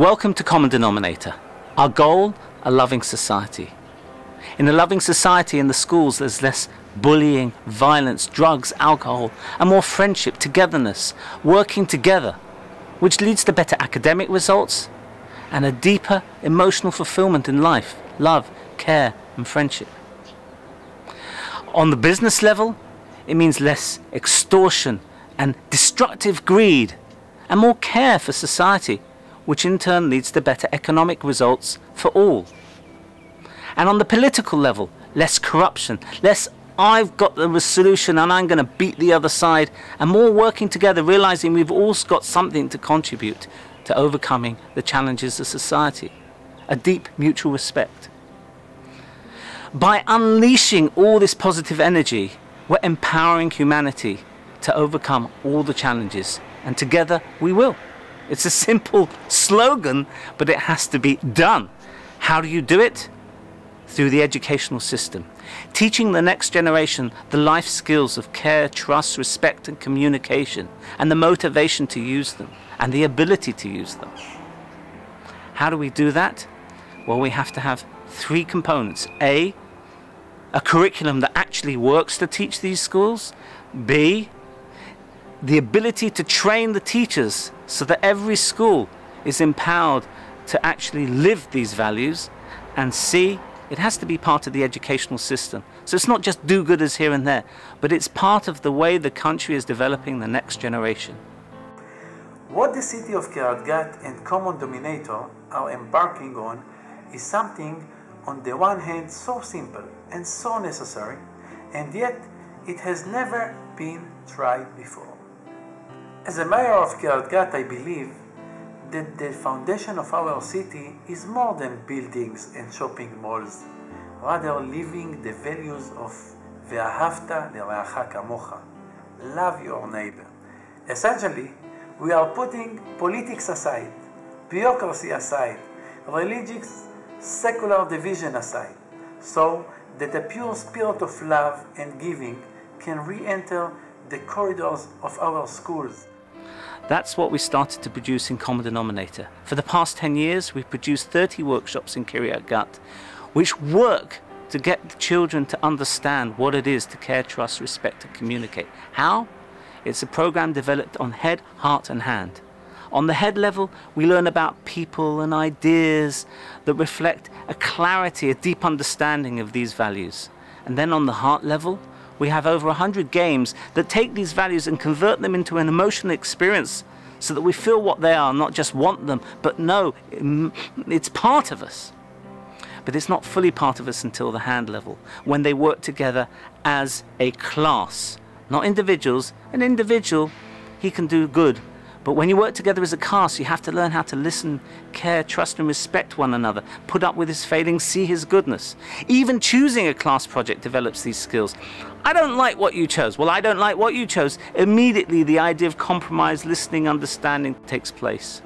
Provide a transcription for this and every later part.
Welcome to Common Denominator. Our goal, a loving society. In a loving society in the schools, there's less bullying, violence, drugs, alcohol, and more friendship, togetherness, working together, which leads to better academic results and a deeper emotional fulfillment in life, love, care, and friendship. On the business level, it means less extortion and destructive greed and more care for society, which in turn leads to better economic results for all. And on the political level, less corruption, less I've got the solution and I'm going to beat the other side, and more working together, realizing we've all got something to contribute to overcoming the challenges of society. A deep mutual respect. By unleashing all this positive energy, we're empowering humanity to overcome all the challenges, and together we will. It's a simple slogan, but it has to be done. How do you do it? Through the educational system, teaching the next generation the life skills of care, trust, respect, and communication, and the motivation to use them, and the ability to use them. How do we do that? Well, we have to have three components. A curriculum that actually works to teach these schools. B, the ability to train the teachers so that every school is empowered to actually live these values. And C, it has to be part of the educational system. So it's not just do-gooders here and there, but it's part of the way the country is developing the next generation. What the city of Kiryat Gat and Common Denominator are embarking on is something on the one hand so simple and so necessary, and yet it has never been tried before. As a mayor of Kiryat Gat, I believe that the foundation of our city is more than buildings and shopping malls, rather living the values of Ve'ahavta le'reacha kamocha, love your neighbor. Essentially, we are putting politics aside, bureaucracy aside, religious, secular division aside, so that the pure spirit of love and giving can re-enter the corridors of our schools. That's what we started to produce in Common Denominator. For the past 10 years, we've produced 30 workshops in Kiryat Gat, which work to get the children to understand what it is to care, trust, respect, and communicate. How? It's a program developed on head, heart, and hand. On the head level, we learn about people and ideas that reflect a clarity, a deep understanding of these values. And then on the heart level, we have over 100 games that take these values and convert them into an emotional experience so that we feel what they are, not just want them, but know it's part of us. But it's not fully part of us until the hand level, when they work together as a class, not individuals. An individual, he can do good. But when you work together as a class, you have to learn how to listen, care, trust, and respect one another, put up with his failings, see his goodness. Even choosing a class project develops these skills. I don't like what you chose. Well, I don't like what you chose. Immediately, the idea of compromise, listening, understanding takes place.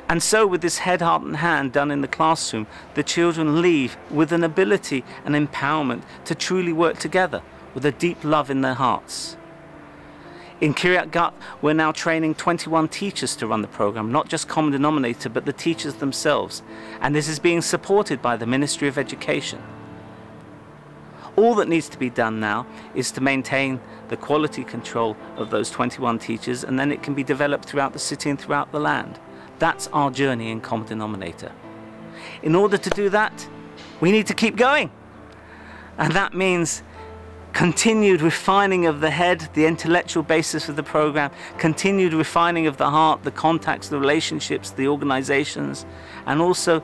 And so with this head, heart, and hand done in the classroom, the children leave with an ability and empowerment to truly work together with a deep love in their hearts. In Kiryat Gat, we're now training 21 teachers to run the program, not just Common Denominator, but the teachers themselves. And this is being supported by the Ministry of Education. All that needs to be done now is to maintain the quality control of those 21 teachers, and then it can be developed throughout the city and throughout the land. That's our journey in Common Denominator. In order to do that, we need to keep going. And that means continued refining of the head, the intellectual basis of the program, continued refining of the heart, the contacts, the relationships, the organizations, and also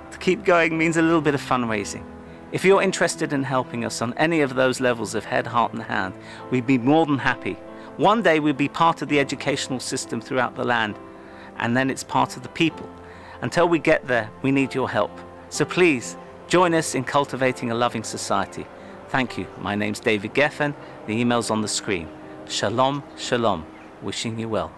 to keep going means a little bit of fundraising. If you're interested in helping us on any of those levels of head, heart, and hand, we'd be more than happy. One day we'll be part of the educational system throughout the land, and then it's part of the people. Until we get there, we need your help. So please, join us in cultivating a loving society. Thank you. My name's David Geffen. The email's on the screen. Shalom, shalom. Wishing you well.